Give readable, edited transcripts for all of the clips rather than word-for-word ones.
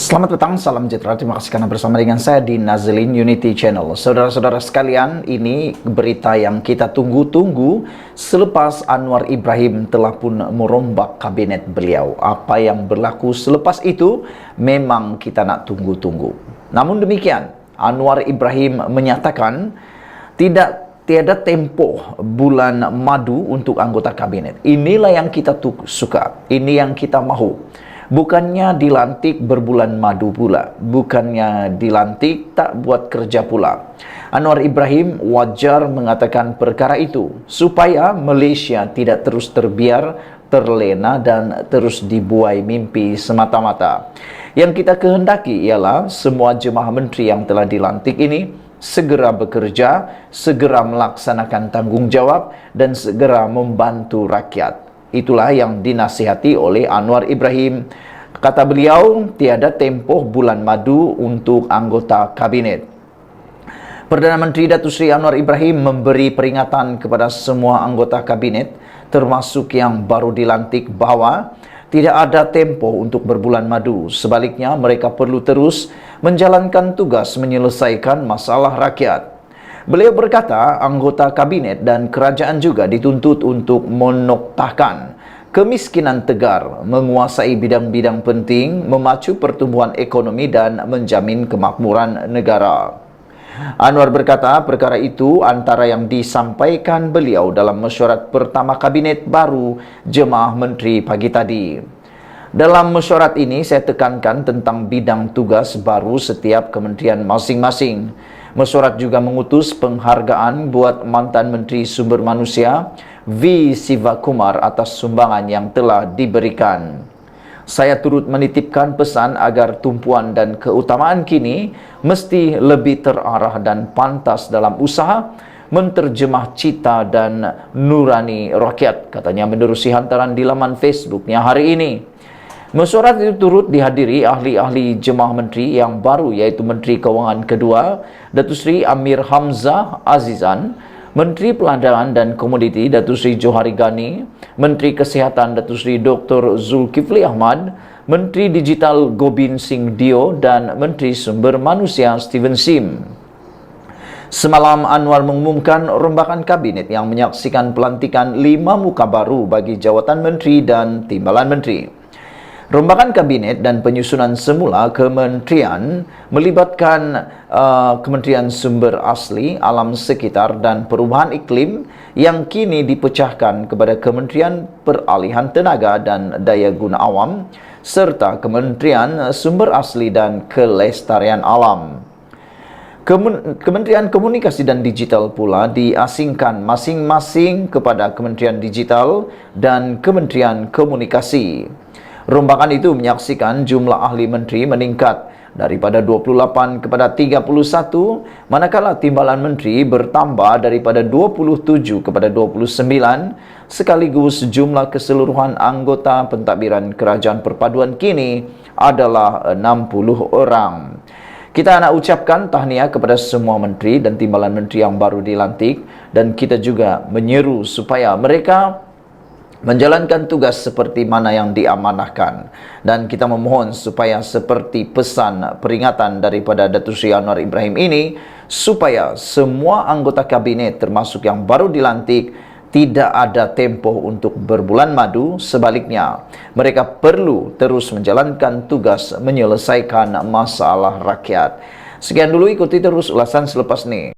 Selamat petang, salam sejahtera. Terima kasih karena bersama dengan saya di Nazlin Unity Channel. Saudara-saudara sekalian, ini berita yang kita tunggu-tunggu selepas Anwar Ibrahim telah pun merombak kabinet beliau. Apa yang berlaku selepas itu memang kita nak tunggu-tunggu. Namun demikian, Anwar Ibrahim menyatakan tiada tempoh bulan madu untuk anggota kabinet. Inilah yang kita suka, ini yang kita mahu. Bukannya dilantik berbulan madu pula, bukannya dilantik tak buat kerja pula. Anwar Ibrahim wajar mengatakan perkara itu supaya Malaysia tidak terus terbiar, terlena dan terus dibuai mimpi semata-mata. Yang kita kehendaki ialah semua jemaah menteri yang telah dilantik ini segera bekerja, segera melaksanakan tanggungjawab dan segera membantu rakyat. Itulah yang dinasihati oleh Anwar Ibrahim. Kata beliau, tiada tempoh bulan madu untuk anggota kabinet. Perdana Menteri Datuk Seri Anwar Ibrahim memberi peringatan kepada semua anggota kabinet, termasuk yang baru dilantik, bahawa tidak ada tempoh untuk berbulan madu. Sebaliknya, mereka perlu terus menjalankan tugas menyelesaikan masalah rakyat. Beliau berkata, anggota kabinet dan kerajaan juga dituntut untuk menoktahkan kemiskinan tegar, menguasai bidang-bidang penting, memacu pertumbuhan ekonomi dan menjamin kemakmuran negara. Anwar berkata, perkara itu antara yang disampaikan beliau dalam mesyuarat pertama kabinet baru jemaah menteri pagi tadi. Dalam mesyuarat ini, saya tekankan tentang bidang tugas baru setiap kementerian masing-masing. Mesyuarat juga mengutus penghargaan buat mantan Menteri Sumber Manusia V. Sivakumar atas sumbangan yang telah diberikan. Saya turut menitipkan pesan agar tumpuan dan keutamaan kini mesti lebih terarah dan pantas dalam usaha menterjemah cita dan nurani rakyat, katanya menerusi hantaran di laman Facebooknya hari ini. Mesyuarat itu turut dihadiri ahli-ahli jemaah menteri yang baru, yaitu Menteri Kewangan kedua Datuk Seri Amir Hamzah Azizan, Menteri Pelandaran dan Komoditi Datuk Seri Johari Ghani, Menteri Kesihatan Datuk Seri Dr. Zulkifli Ahmad, Menteri Digital Gobind Singh Dio dan Menteri Sumber Manusia Steven Sim. Semalam Anwar mengumumkan rombakan kabinet yang menyaksikan pelantikan 5 muka baru bagi jawatan menteri dan timbalan menteri. Rombakan kabinet dan penyusunan semula kementerian melibatkan Kementerian Sumber Asli, Alam Sekitar dan Perubahan Iklim yang kini dipecahkan kepada Kementerian Peralihan Tenaga dan Daya Guna Awam serta Kementerian Sumber Asli dan Kelestarian Alam. Kementerian Komunikasi dan Digital pula diasingkan masing-masing kepada Kementerian Digital dan Kementerian Komunikasi. Rombakan itu menyaksikan jumlah ahli menteri meningkat daripada 28 kepada 31, manakala timbalan menteri bertambah daripada 27 kepada 29, sekaligus jumlah keseluruhan anggota pentadbiran Kerajaan Perpaduan kini adalah 60 orang. Kita nak ucapkan tahniah kepada semua menteri dan timbalan menteri yang baru dilantik, dan kita juga menyeru supaya mereka menjalankan tugas seperti mana yang diamanahkan, dan kita memohon supaya seperti pesan peringatan daripada Datuk Seri Anwar Ibrahim ini, supaya semua anggota kabinet termasuk yang baru dilantik tidak ada tempoh untuk berbulan madu. Sebaliknya, mereka perlu terus menjalankan tugas menyelesaikan masalah rakyat. Sekian dulu, ikuti terus ulasan selepas ini.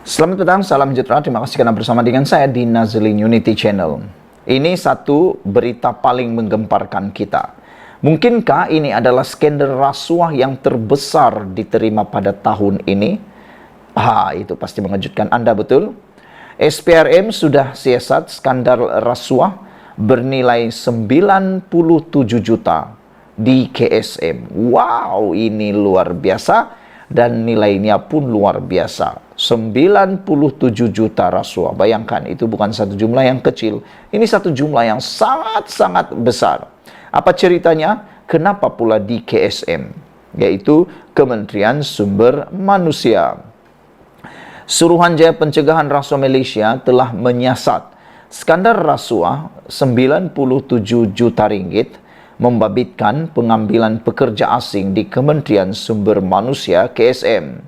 Selamat petang, salam sejahtera. Terima kasih karena bersama dengan saya di Nazlin Unity Channel. Ini satu berita paling menggemparkan kita. Mungkinkah ini adalah skandal rasuah yang terbesar diterima pada tahun ini? Itu pasti mengejutkan Anda, betul? SPRM sudah siasat skandal rasuah bernilai 97 juta di KSM. Wow, ini luar biasa. Dan nilainya pun luar biasa, 97 juta rasuah. Bayangkan, itu bukan satu jumlah yang kecil, ini satu jumlah yang sangat-sangat besar. Apa ceritanya? Kenapa pula di KSM, yaitu Kementerian Sumber Manusia? Suruhanjaya Pencegahan Rasuah Malaysia telah menyiasat skandal rasuah 97 juta ringgit membabitkan pengambilan pekerja asing di Kementerian Sumber Manusia KSM.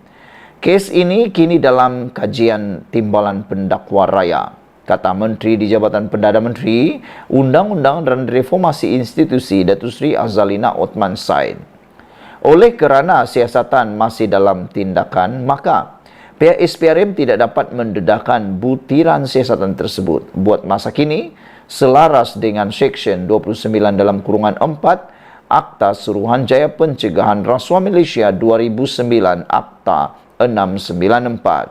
Kes ini kini dalam kajian timbalan pendakwa raya, kata Menteri di Jabatan Perdana Menteri, Undang-Undang dan Reformasi Institusi Datuk Seri Azalina Othman Said. Oleh kerana siasatan masih dalam tindakan, maka pihak SPRM tidak dapat mendedahkan butiran siasatan tersebut. Buat masa kini, selaras dengan Seksyen 29 dalam kurungan 4 Akta Suruhanjaya Pencegahan Rasuah Malaysia 2009 Akta 694.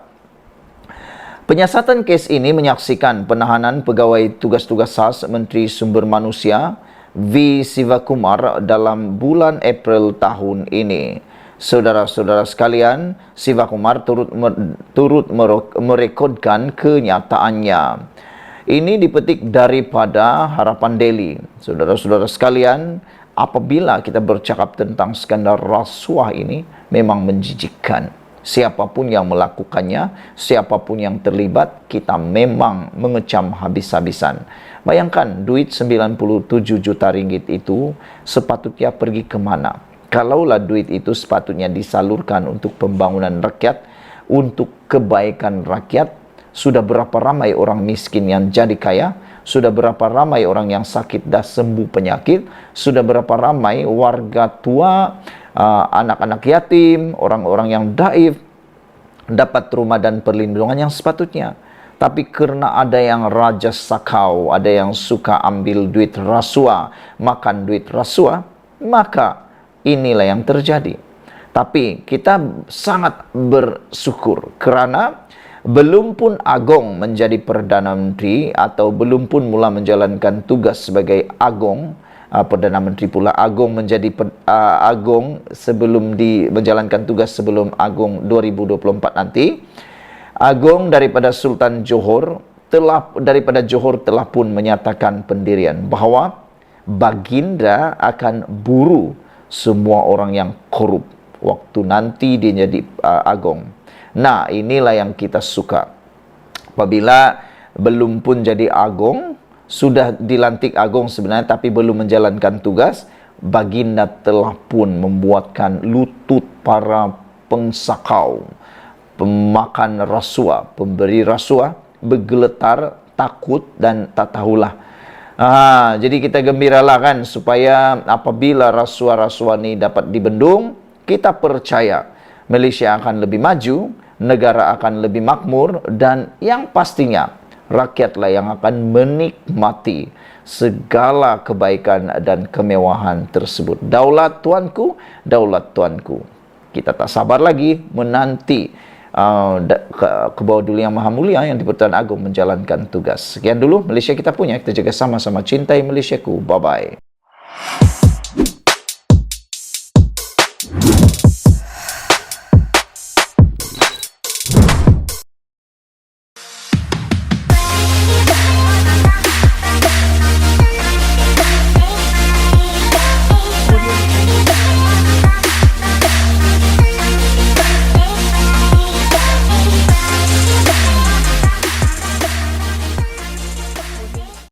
Penyiasatan kes ini menyaksikan penahanan pegawai tugas-tugas khas Menteri Sumber Manusia V. Sivakumar dalam bulan April tahun ini. Saudara-saudara sekalian, Sivakumar turut merekodkan kenyataannya. Ini dipetik daripada Harapan Daily. Saudara-saudara sekalian, apabila kita bercakap tentang skandal rasuah ini, memang menjijikkan. Siapapun yang melakukannya, siapapun yang terlibat, kita memang mengecam habis-habisan. Bayangkan, duit 97 juta ringgit itu sepatutnya pergi ke mana? Kalaulah duit itu sepatutnya disalurkan untuk pembangunan rakyat, untuk kebaikan rakyat, sudah berapa ramai orang miskin yang jadi kaya? Sudah berapa ramai orang yang sakit dah sembuh penyakit? Sudah berapa ramai warga tua, anak-anak yatim, orang-orang yang daif dapat rumah dan perlindungan yang sepatutnya. Tapi kerana ada yang raja sakau, ada yang suka ambil duit rasuah, makan duit rasuah, maka inilah yang terjadi. Tapi kita sangat bersyukur kerana belum pun Agong menjadi Perdana Menteri atau belum pun mula menjalankan tugas sebagai Agong, Perdana Menteri pula, Agong menjadi Agong sebelum menjalankan tugas sebelum Agong 2024 nanti. Agong daripada Sultan Johor telah pun menyatakan pendirian bahawa baginda akan buru semua orang yang korup waktu nanti dia jadi Agong. Nah, inilah yang kita suka. Apabila belum pun jadi Agong, sudah dilantik Agong sebenarnya tapi belum menjalankan tugas, baginda telah pun membuatkan lutut para pengsakau, pemakan rasuah, pemberi rasuah bergeletar, takut dan tak tahulah. Jadi kita gembiralah kan, supaya apabila rasuah-rasuah ini dapat dibendung, kita percaya Malaysia akan lebih maju, negara akan lebih makmur, dan yang pastinya rakyatlah yang akan menikmati segala kebaikan dan kemewahan tersebut. Daulat tuanku, daulat tuanku. Kita tak sabar lagi menanti ke bawah dulu yang Maha Mulia yang di-Pertuan Agong menjalankan tugas. Sekian dulu Malaysia kita punya. Kita jaga sama-sama, cintai Malaysiaku. Bye-bye.